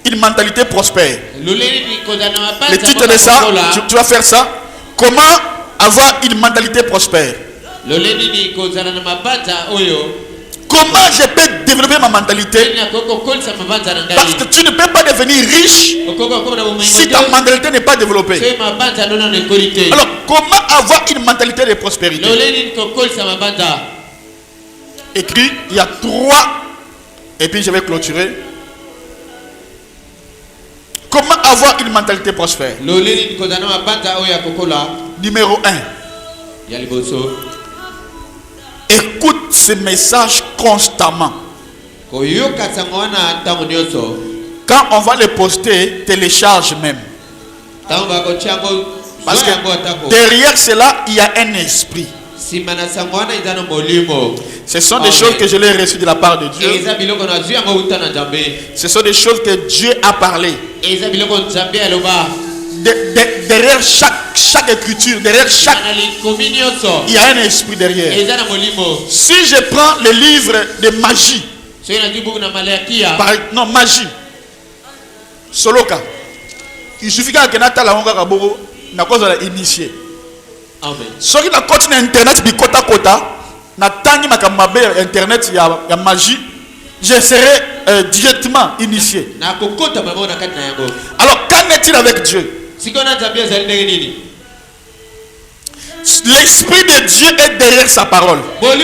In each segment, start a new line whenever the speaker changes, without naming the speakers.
une mentalité prospère. Le titre de ça, tu vas faire ça. Comment avoir une mentalité prospère? Comment je peux développer ma mentalité? Parce que tu ne peux pas devenir riche si ta mentalité n'est pas développée. Alors, comment avoir une mentalité de prospérité? Écrit, il y a 3, et puis je vais clôturer. Comment avoir une mentalité prospère? Numéro 1. Écoute ces messages constamment. Quand on va les poster, télécharge même. Parce que derrière cela, il y a un esprit. Ce sont des choses que je l'ai reçues de la part de Dieu. Ce sont des choses que Dieu a parlé. Derrière chaque écriture, derrière chaque, il y a un esprit derrière. Si je prends le livre de magie, non, magie, Soloka, il suffit qu'un Kenata la honga kaboro na cause la initié. Si on continue internet bi kota kota, na tangi makamabe internet ya magie, je serai directement initié. Alors qu'en est-il avec Dieu? L'esprit de Dieu est derrière sa parole. Et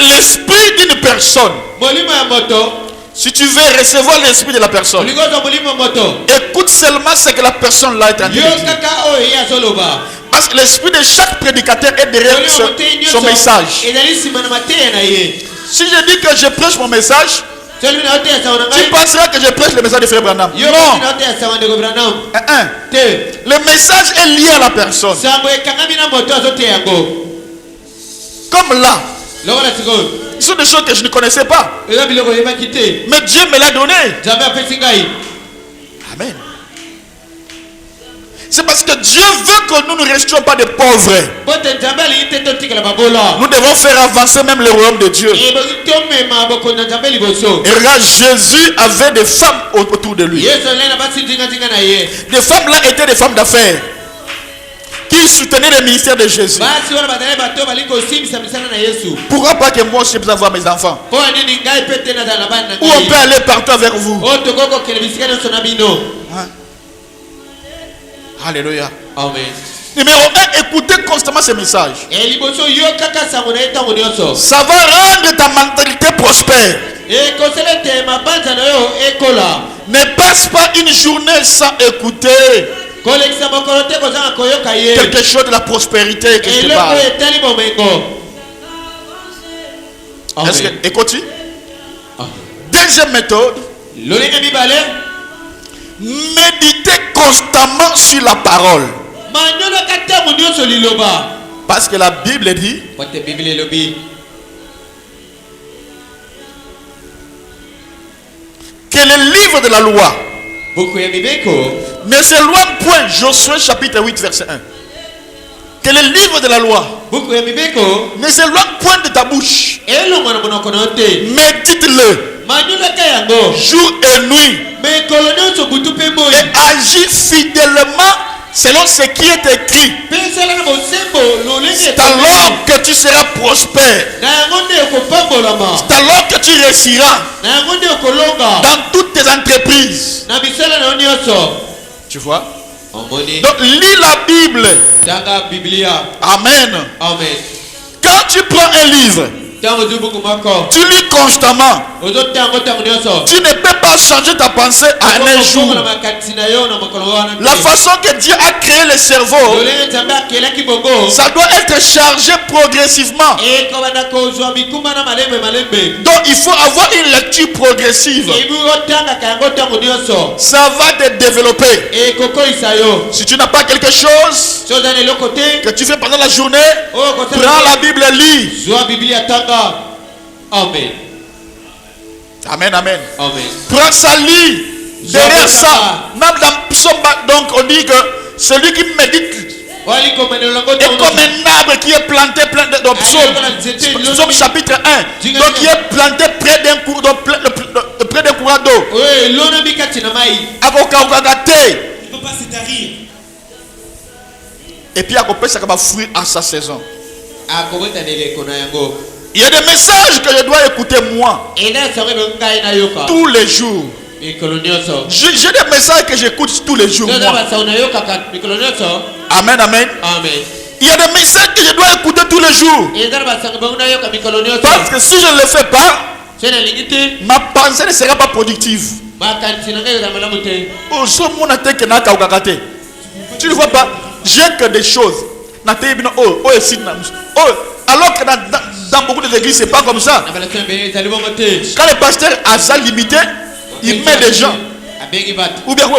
l'esprit d'une personne, si tu veux recevoir l'esprit de la personne, écoute seulement ce que la personne là est en train de dire. Parce que l'esprit de chaque prédicateur est derrière son message. Si je dis que je prêche mon message, tu penseras que je prêche le message de Frère Branham. Non. Le message est lié à la personne. Comme là, ce sont des choses que je ne connaissais pas. Mais Dieu me l'a donné. Amen. C'est parce que Dieu veut que nous ne restions pas des pauvres. Nous devons faire avancer même le royaume de Dieu. Et regarde, Jésus avait des femmes autour de lui. Les femmes là étaient des femmes d'affaires qui soutenaient le ministère de Jésus. Pourquoi pas que moi aussi je puisse avoir mes enfants? Ou on peut aller partout avec vous. Hein? Alléluia. Amen. Numéro 1, écoutez constamment ces messages. Ça va rendre ta mentalité prospère. Ne passe pas une journée sans écouter quelque chose de la prospérité que je te parle. Est-ce que, écoute, deuxième méthode, méditez constamment sur la parole. Parce que la Bible dit que le livre de la loi ne s'éloigne point. Josué chapitre 8 verset 1. Que le livre de la loi ne s'éloigne point de ta bouche. Médite-le jour et nuit. Et agis fidèlement selon ce qui est écrit. C'est alors que tu seras prospère. C'est alors que tu réussiras dans toutes tes entreprises. Tu vois? Donc lis la Bible. Amen. Quand tu prends un livre, tu lis constamment. Tu ne peux pas changer ta pensée en un jour. La façon que Dieu a créé le cerveau, ça doit être chargé progressivement. Donc il faut avoir une lecture progressive. Ça va te développer. Si tu n'as pas quelque chose que tu fais pendant la journée, prends la Bible, lis.
Amen.
Amen, amen.
Amen.
Prends ça, lit. Derrière ça, même dans Psaume, donc on dit que celui qui médite est comme un arbre qui est planté plein de Psaume chapitre 1. Donc qui est planté près d'un cours d'eau. l'eau.
Oui, l'eau n'a mis qu'à tinamai.
Akokakate.
Il ne peut pas se tarir.
Et puis akopesa kaba fruit en sa saison.
Ah, comment t'as dit les konayango?
Il y a des messages que je dois écouter moi.
Et là, ça va me gagner na yoka.
Tous les jours.
Et colonioso.
J'ai des messages que j'écoute tous les jours. Moi. Amen, amen.
Amen.
Il y a des messages que je dois écouter tous les jours. Parce que si je ne le fais pas, ma pensée ne sera pas productive. Tu ne vois pas, j'ai que des choses. Alors que dans beaucoup d'églises, ce n'est pas comme ça. Quand le pasteur a ça limité, il met des gens. Ou bien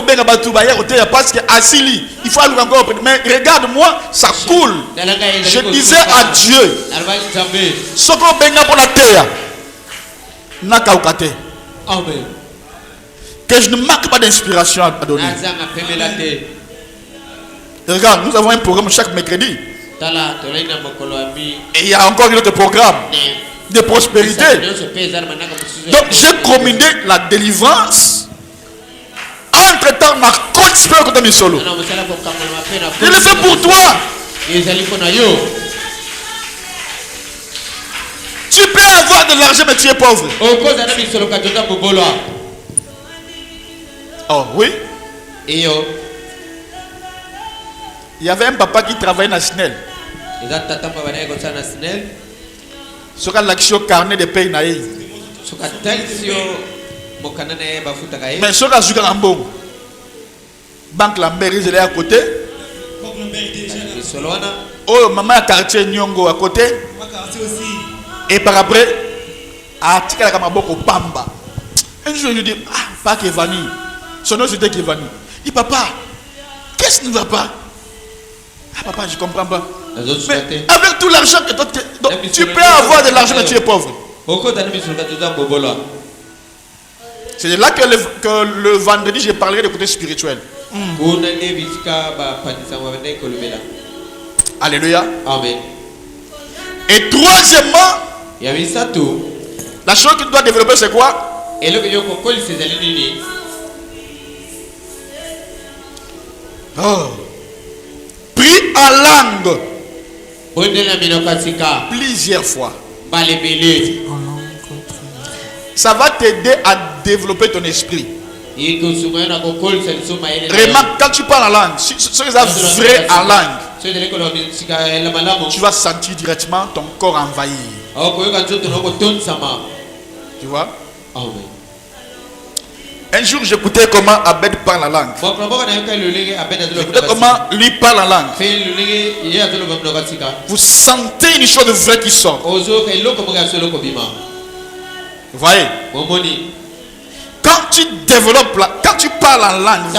parce que Asili, il faut aller encore. Mais regarde-moi, ça coule. Je disais à Dieu, ce qu'on benga pour la terre, que je ne manque pas d'inspiration à donner. Regarde, nous avons un programme chaque mercredi. Et il y a encore un autre programme de prospérité. Donc j'ai combiné la délivrance. Entre-temps, ma coach peut écouter mes solos. Je le fais pour toi. Tu peux avoir de l'argent, mais tu es pauvre. Oh oui. Il y avait un papa qui travaillait dans Snell. Sur l'action carnet de paye naïf. Mais sur la Zugarambon, Banque Lambert, il est à côté. Oh, maman, quartier Nyongo à côté. Et par après, à Tikakamaboko Pamba. Un jour, je lui dis, ah, pas Kevani. Son nom c'était Kevani. Il dit, papa, qu'est-ce qui ne va pas? Ah, papa, je ne comprends pas. Mais avec tout l'argent que toi, tu peux avoir de l'argent, mais tu es pauvre. C'est là que le vendredi, je parlerai de côté spirituel. Alléluia.
Amen.
Et troisièmement, la chose que tu dois développer, c'est quoi? Oh. Prie en langue plusieurs fois. Ça va t'aider à développer ton esprit. Remarque, quand tu parles en langue, si c'est vrai en langue, tu vas sentir directement ton corps envahi. Tu vois? Un jour, j'écoutais comment Abed parle en langue. J'écoutais comment lui parle en langue. Vous sentez une chose vraie qui sort. Vous voyez? Quand tu développes, quand tu parles en langue,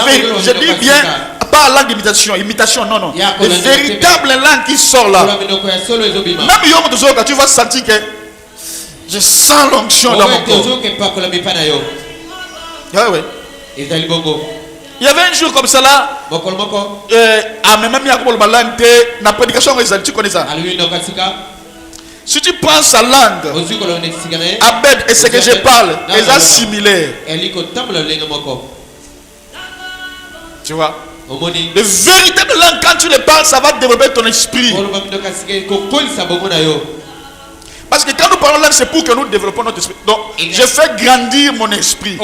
je dis bien, pas en langue d'imitation, imitation, non, non. Le véritable langue qui sort là. Même quand tu vas sentir que je sens l'onction dans mon corps. Ouais. Il y avait un jour comme ça là. La prédication, tu connais ça? Si tu prends sa langue, Abed et ce que je parle, ils sont similaires. Tu vois? Le véritable langue, quand tu le parles, ça va développer ton esprit. Parce que quand nous parlons langue, c'est pour que nous développons notre esprit. Donc, je fais grandir mon esprit.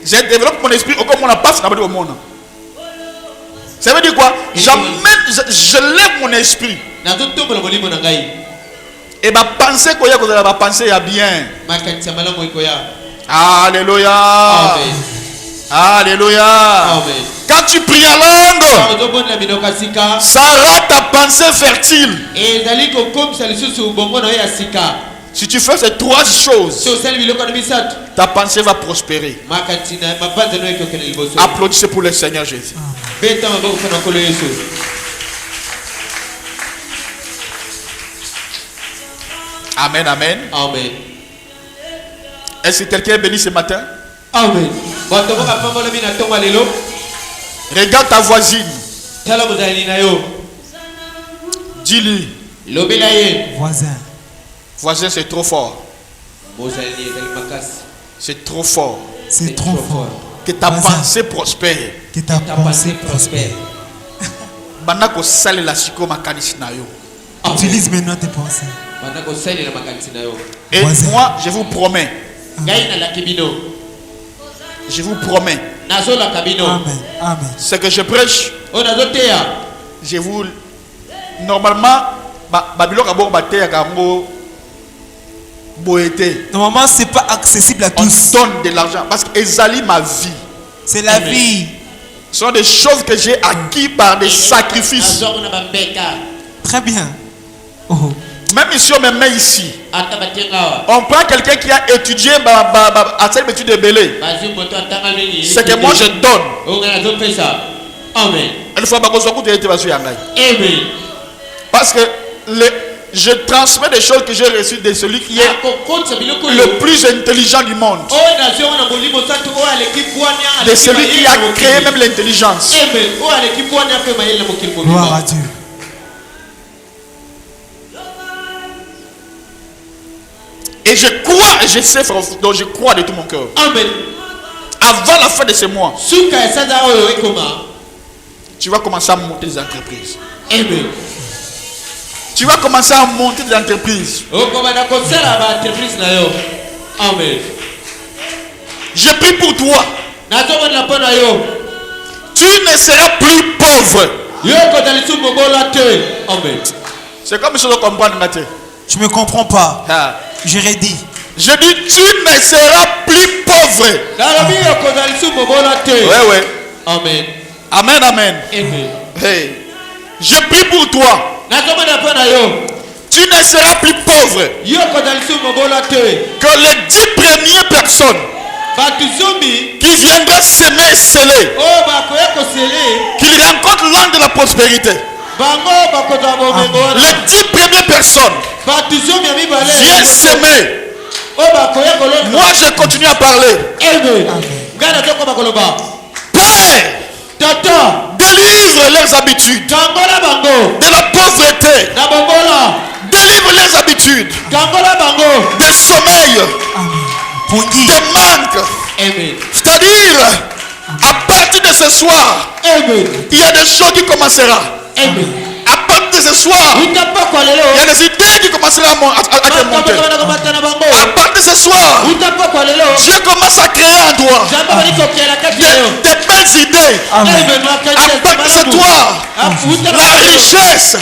Je développe mon esprit au comme on n'a pas fait au monde. Ça veut dire quoi? Je lève mon esprit. Et ma pensée, ma pensée est bien. Alléluia. Amen. Alléluia. Amen. Quand tu pries en langue, ça rend ta pensée fertile. Si tu fais ces trois choses, ta pensée va prospérer. Applaudissez pour le Seigneur Jésus. Amen, amen.
Amen.
Est-ce que quelqu'un est béni ce matin?
Amen.
Regarde ta voisine. Dis-lui.
Voisin.
Voisin, c'est trop fort. C'est trop fort.
C'est trop fort.
Que ta pensée prospère.
Que ta pensée prospère.
Banako sale la siko makanisi na yo.
Utilise maintenant tes pensées.
Et moi, je vous promets. Je vous promets.
Amen. Amen.
Ce que je prêche, je vous. Normalement, Babylone a beau battre à Gambo.
Normalement, c'est pas accessible à tous.
On donne de l'argent parce que Ezali ma vie.
C'est la vie.
Ce sont des choses que j'ai acquis par des sacrifices.
Très bien. Oh.
Même si on me met ici, on prend quelqu'un qui a étudié à cette étude de Belé. C'est que moi je donne.
Amen.
Parce que je transmets des choses que j'ai reçues de celui qui est le plus intelligent du monde. De celui qui a créé même l'intelligence.
Gloire à Dieu.
Et je crois, et je sais, donc je crois de tout mon cœur.
Amen.
Avant la fin de ce mois, tu vas commencer à monter des entreprises.
Amen.
Tu vas commencer à monter des entreprises.
Amen.
Je prie pour toi. Tu ne seras plus pauvre.
Amen.
C'est comme si je comprends.
Tu me comprends pas.
Ah.
Je redis.
Je dis, tu ne seras plus pauvre. Ouais.
Amen.
Amen, amen.
Amen.
Hey. Je prie pour toi. Tu ne seras plus pauvre. Que les 10 premières personnes qui viendraient s'aimer et sceller, qu'ils rencontrent l'ange de la prospérité. Les 10 premières personnes viennent s'aimer. Moi je continue à parler. Père, délivre leurs habitudes de la pauvreté. Délivre les habitudes de sommeil, de manque. C'est-à-dire, à partir de ce soir, il y a des choses qui commenceront. À partir de ce soir, il y a des idées qui commenceront à te monter. À partir de ce soir, Dieu commence à créer en toi des belles idées. À partir de ce soir, la richesse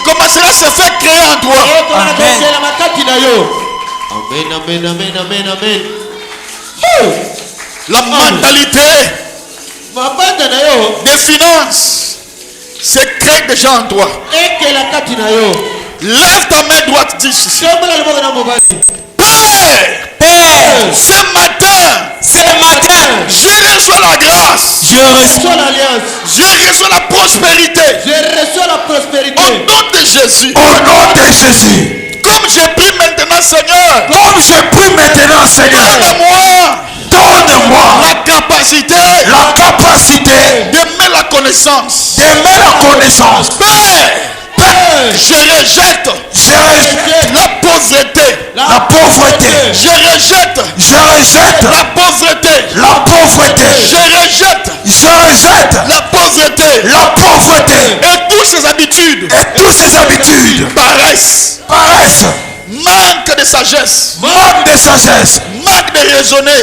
commencera à se faire créer en toi. La mentalité des finances se crée déjà en toi. Lève ta main droite, dis ceci. Père, ce matin, je reçois la grâce. Je reçois la prospérité. Au nom de Jésus. Comme je prie maintenant, Seigneur. Donne-moi la capacité d'aimer la connaissance. Père, je rejette la pauvreté. Je rejette la pauvreté. Je rejette la pauvreté. Et toutes ces habitudes paraissent. Manque de sagesse. Manque de raisonner.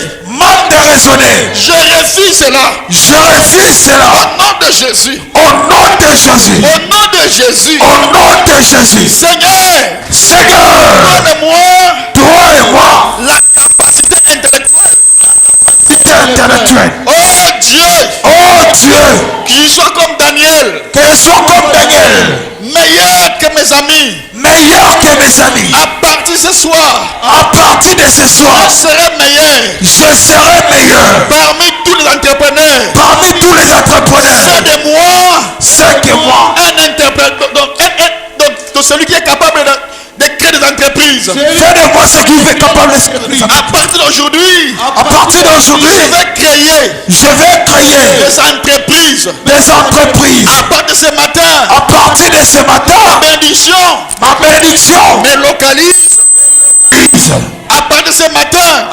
Je refuse cela. Au nom de Jésus. Au nom de Jésus. Seigneur, donne-moi la capacité intellectuelle. Oh Dieu, qu'il soit comme Daniel. Meilleur que mes amis. À partir de ce soir, je serai meilleur. Parmi tous les entrepreneurs. C'est de moi un entrepreneur. Donc celui qui est capable de créer des entreprises. À partir d'aujourd'hui, je vais créer des entreprises. À partir de ce matin, ma bénédiction me localise. À partir de ce matin,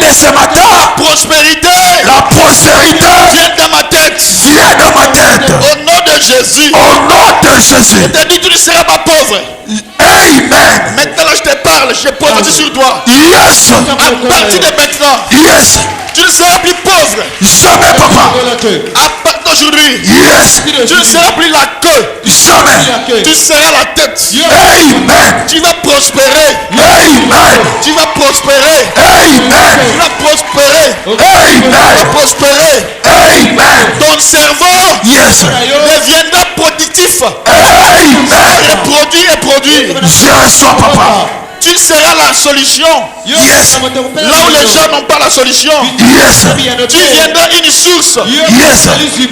de ce matin, la prospérité vient dans ma tête. Au nom de Jésus. Je te dis, tu ne seras pas pauvre.
Amen.
Maintenant là, je te parle, je prophétise sur toi.
Yes.
À partir de maintenant,
Yes.
tu ne seras plus pauvre.
Jamais, papa.
À partir d'aujourd'hui,
Yes.
tu ne seras plus la queue.
Jamais.
Tu seras la tête.
Amen.
Tu vas prospérer.
Amen.
Tu vas prospérer.
Amen.
Tu vas prospérer. Tu vas
Amen.
prospérer.
Amen.
Ton cerveau
Yes.
deviendra productif.
Amen.
Et produire.
Je reçois, papa.
Tu seras la solution.
Yes.
Là où les gens n'ont pas la solution,
Yes.
tu viendras une source.
Yes.
Je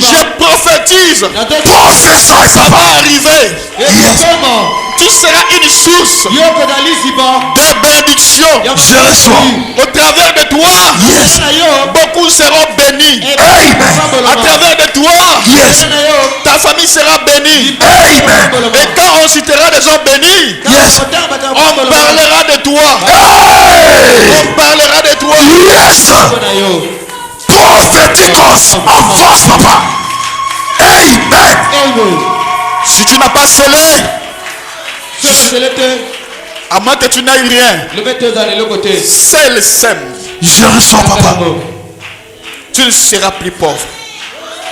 prophétise.
Prophesy,
Ça va
papa.
arriver.
Yes.
Tu seras une source de bénédiction.
Je reçois.
Au travers de toi,
Yes.
beaucoup seront bénis.
Amen.
À travers de toi,
Yes.
ta famille sera bénie.
Amen.
Et quand on citera des gens bénis,
Yes.
on parlera de toi.
Hey.
On parlera de toi.
Yes. Prophéticos en force, papa. Amen.
Si tu n'as pas scellé, à moins que tu n'aies rien, scelle, sème.
Je reçois, papa.
Tu ne seras plus pauvre.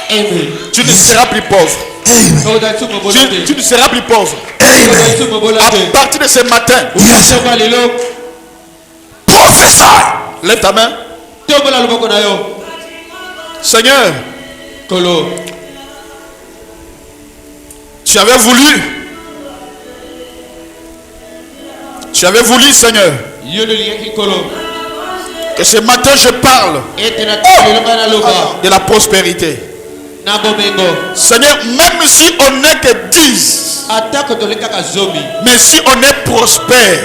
Tu ne
Yes.
seras plus pauvre.
Amen.
Tu ne seras plus pauvre.
Amen.
À partir de ce matin,
Yes. Prophesy.
lève ta main. Seigneur, tu avais voulu, Seigneur, que ce matin je parle de la prospérité. Seigneur, même si on n'est que 10, mais si on est prospère,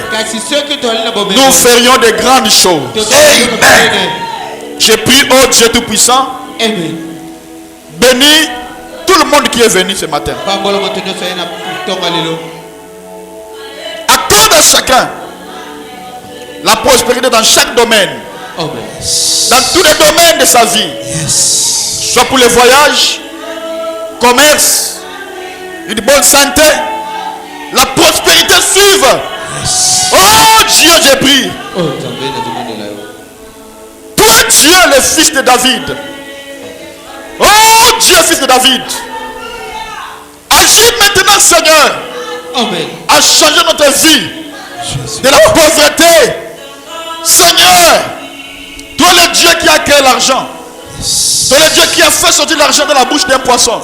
nous ferions de grandes choses.
Amen.
Je prie, oh Dieu Tout-Puissant, bénis tout le monde qui est venu ce matin. Accorde à chacun la prospérité dans chaque domaine, dans tous les domaines de sa vie,
Yes.
soit pour les voyages, commerce, une bonne santé, la prospérité suive. Oh Dieu, je prie. Toi Dieu, le fils de David. Oh Dieu, fils de David. Agis maintenant, Seigneur, à changer notre vie de la pauvreté. Seigneur, toi le Dieu qui a créé l'argent, toi le Dieu qui a fait sortir l'argent de la bouche d'un poisson,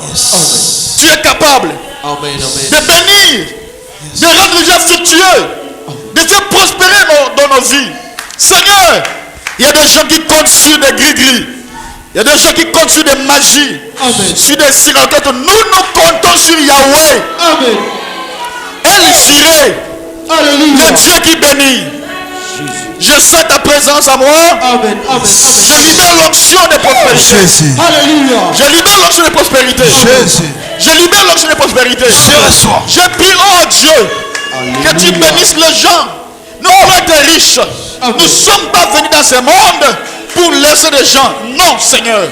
tu es capable de bénir, de rendre les gens fructueux, de faire prospérer dans nos vies. Seigneur, il y a des gens qui comptent sur des gris-gris, il y a des gens qui comptent sur des magies, sur des sirocètes. Nous comptons sur Yahweh. El Jireh, le Dieu qui bénit. Je sens ta présence à moi. Je libère l'onction de prospérité.
Jésus.
Je libère l'onction de prospérité.
Jésus.
Je libère l'onction de prospérité.
Je reçois.
Je prie, oh Dieu, que tu bénisses les gens. Nous pouvons être riches. Nous ne sommes pas venus dans ce monde pour laisser des gens. Non, Seigneur.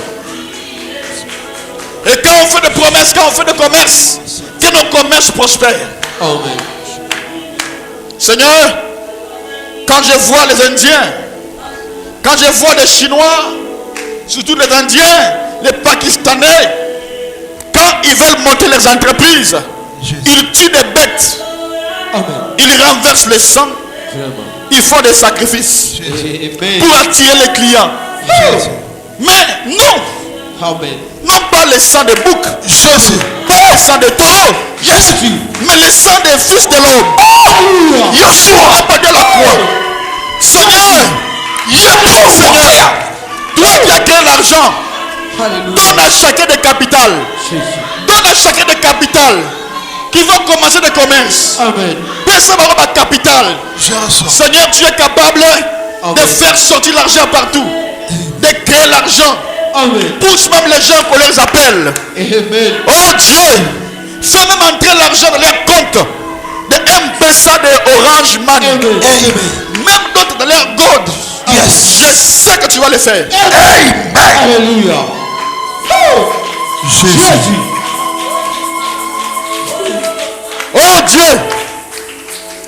Et quand on fait des promesses, quand on fait des commerces, que nos commerces prospèrent. Seigneur, quand je vois les Indiens, quand je vois les Chinois, surtout les Indiens, les Pakistanais, quand ils veulent monter les entreprises, ils tuent des bêtes, ils renversent le sang, ils font des sacrifices pour attirer les clients. Mais non, non pas le sang de bouc, pas le sang de taureau, mais le sang des fils de l'homme. Yeshua, pas de la croix. Seigneur, Seigneur, toi qui as créé l'argent, donne à chacun des capitales. Donne à chacun des capitales qui vont commencer des commerces. Personne n'aura pas de capital. Seigneur, tu es capable de faire sortir l'argent partout, de créer l'argent. Pousse même les gens qu'on les appelle. Oh Dieu, fais même entrer l'argent dans leur compte de M-Pesa, de Orange Man, même d'autres dans leur God.
Yes.
Je sais que tu vas le faire.
Amen.
Alléluia.
Jésus.
Oh Dieu,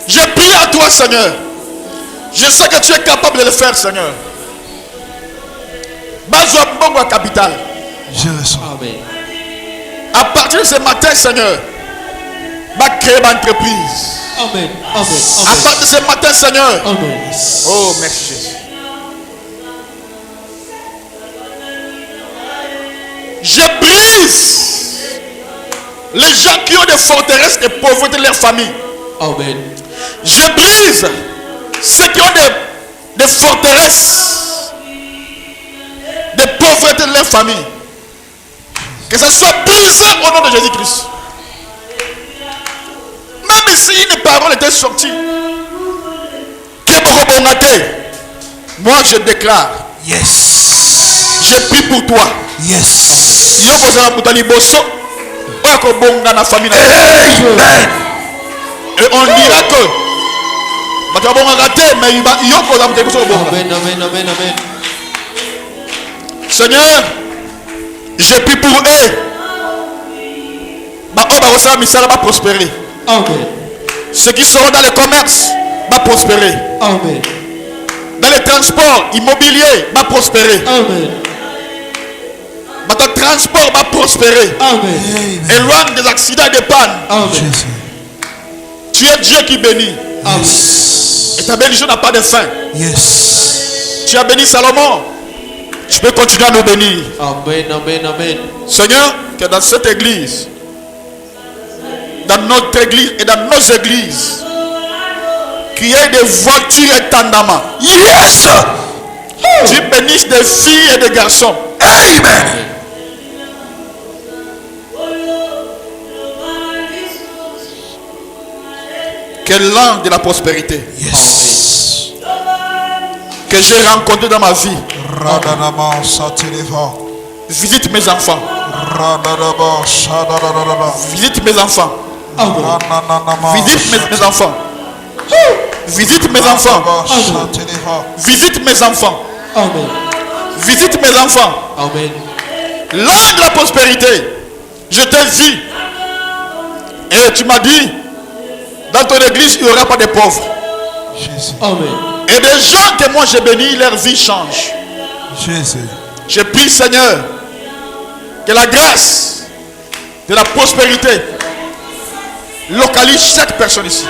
je prie à toi, Seigneur. Je sais que tu es capable de le faire, Seigneur. Bazwa Mbongo à Capitale.
Je reçois.
Amen.
À partir de ce matin, Seigneur, va créer ma entreprise.
Amen.
À
Amen.
partir de ce matin, Seigneur.
Amen.
Oh, merci Jésus. Je brise les gens qui ont des forteresses de pauvreté de leur famille.
Amen.
Je brise ceux qui ont des forteresses de pauvreté de leur famille. Que ça soit brisé au nom de Jésus-Christ. Même si une parole était sortie, moi je déclare,
Yes.
je prie pour toi.
Yes.
Yo kozala mutu liboso oyo kobonga na famille na
Amen.
et on dira que bato babongaka te mais yo kozala mutu liboso kobonga.
Amen. Amen. Amen. Amen.
Seigneur, je prie pour eux. Oyo bakosala misala va prospérer.
Amen.
Ceux qui seront dans le commerce va prospérer.
Amen.
Dans les transports immobiliers va prospérer.
Amen.
Votre transport va prospérer.
Amen.
Éloigne des accidents et des pannes.
Amen.
Jésus.
Tu es Dieu qui bénit.
Yes.
Et ta bénédiction n'a pas de fin.
Yes.
Tu as béni Salomon. Tu peux continuer à nous bénir.
Amen. Amen. Amen.
Seigneur, que dans cette église, dans notre église et dans nos églises, qu'il y ait des voitures étendamment.
Yes.
Tu bénisses des filles et des garçons.
Amen.
Que l'an de la prospérité
Yes.
que j'ai rencontré dans ma vie
Radadaba satileva.
visite mes enfants.
Radadaba shadadadadaba.
Visite mes enfants.
Rananama.
Visite mes enfants. Visite mes enfants.
Radadaba satileva.
Visite mes enfants.
Amen.
Visite mes enfants.
Amen.
L'an de la prospérité, je t'ai vu. Et tu m'as dit, dans ton église, il n'y aura pas de pauvres.
Jésus.
Amen.
Et des gens que moi j'ai bénis, leur vie change.
Jésus.
Je prie, Seigneur, que la grâce de la prospérité localise chaque personne ici.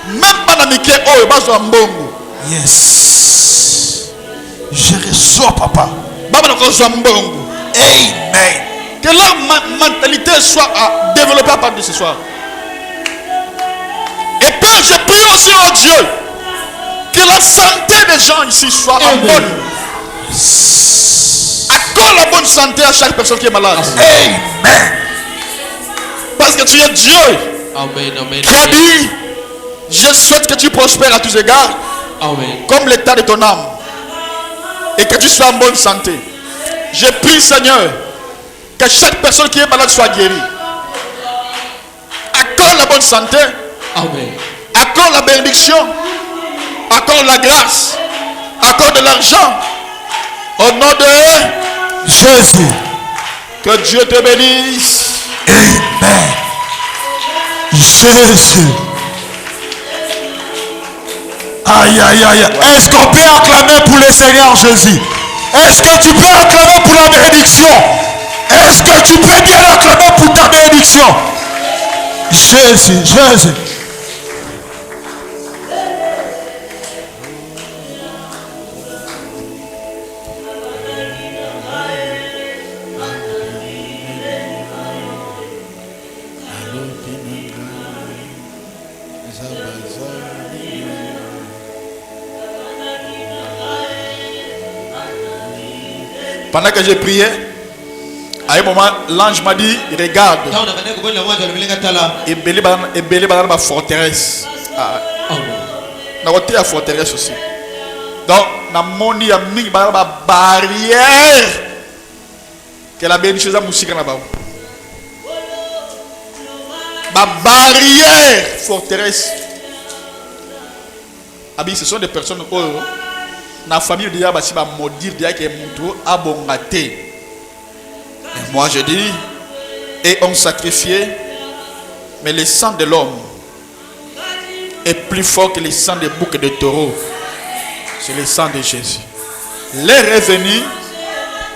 Même pas dans Mickey, oh, il va mbongo.
Yes. Je reçois, papa.
Baba na mbongo.
Amen.
Que leur mentalité soit développée à partir de ce soir. Et puis je prie aussi au Dieu que la santé des gens ici soit en
Amen.
bonne. Accorde la bonne santé à chaque personne qui est malade.
Amen.
Parce que tu es Dieu
Amen. Amen.
qui a dit, je souhaite que tu prospères à tous égards,
Amen.
comme l'état de ton âme, et que tu sois en bonne santé. Je prie, Seigneur, que chaque personne qui est malade soit guérie. Accorde la bonne santé,
Amen.
accorde la bénédiction, accorde la grâce, accorde de l'argent. Au nom de
Jésus.
que Dieu te bénisse.
Amen. Jésus. Aïe, aïe, aïe. Est-ce qu'on peut acclamer pour le Seigneur Jésus? Est-ce que tu peux acclamer pour la bénédiction? Est-ce que tu peux bien acclamer pour ta bénédiction? Jésus, Jésus.
Pendant que j'ai prié, à un moment, l'ange m'a dit, regarde, et belé ma forteresse. Na côté la forteresse aussi. Donc, na moni a mis ma barrière que la bénédiction de la musique là-bas. Ma barrière forteresse. Ah bien, ce sont des personnes la famille de Yabasi va maudire dire que mon a bon gâté. Et moi je dis, et on sacrifiait, mais le sang de l'homme est plus fort que le sang des boucs et de taureaux. C'est le sang de Jésus. L'heure est venue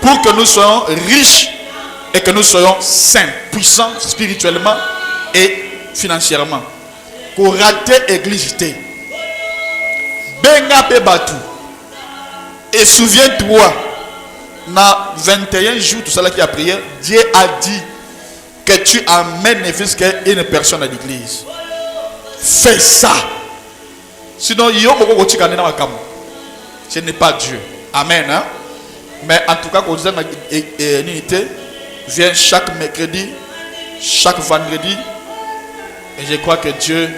pour que nous soyons riches et que nous soyons saints, puissants spirituellement et financièrement. Pour rater l'église. Benga Bebatu. Et souviens-toi, dans 21 jours, tout ça qui a prié, Dieu a dit que tu amènes une personne à l'église. Fais ça. Sinon, ce n'est pas Dieu. Amen. Hein? Mais en tout cas, quand vous avez une unité, viens chaque mercredi, chaque vendredi. Et je crois que Dieu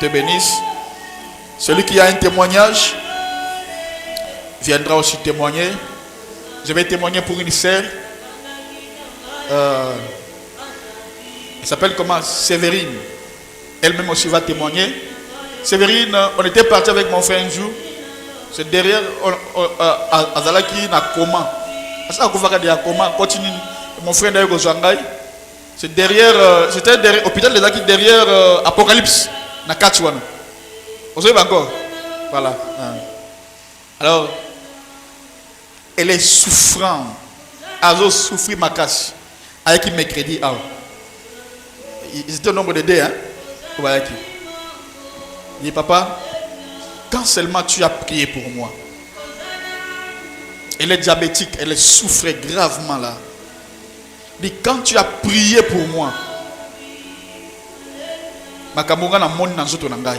te bénisse. Celui qui a un témoignage viendra aussi témoigner. Je vais témoigner pour une sœur. Elle s'appelle comment? Séverine. Elle-même aussi va témoigner. Séverine, on était parti avec mon frère un jour. C'est derrière Azalaki na coma. Continue. Mon frère d'ailleurs Gozangai. C'est derrière, c'était derrière l'hôpital des Aki, derrière Apocalypse na Katchouane. Vous savez encore? Voilà. Alors, elle est souffrante. Elle a souffert ma casse. Avec qui mercredi. Ils étaient au nombre de deux. Hein? Il dit, papa, quand seulement tu as prié pour moi. Elle est diabétique, elle souffrait gravement là. Il dit, quand tu as prié pour moi, Makamouga na monde dans zoto nangai.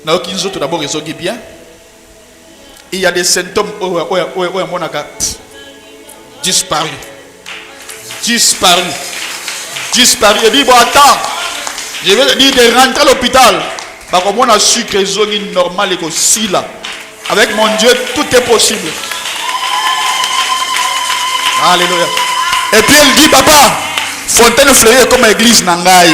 Na aucun zoto d'abord résout bien. Il y a des symptômes disparu. Disparu. Disparu. Il dit, bon attends, je vais te dire de rentrer à l'hôpital. Comme on a su que les zones normales et aussi là. Avec mon Dieu, tout est possible. Alléluia. Et puis elle dit, papa, Fontaine fleurie comme église Nangai.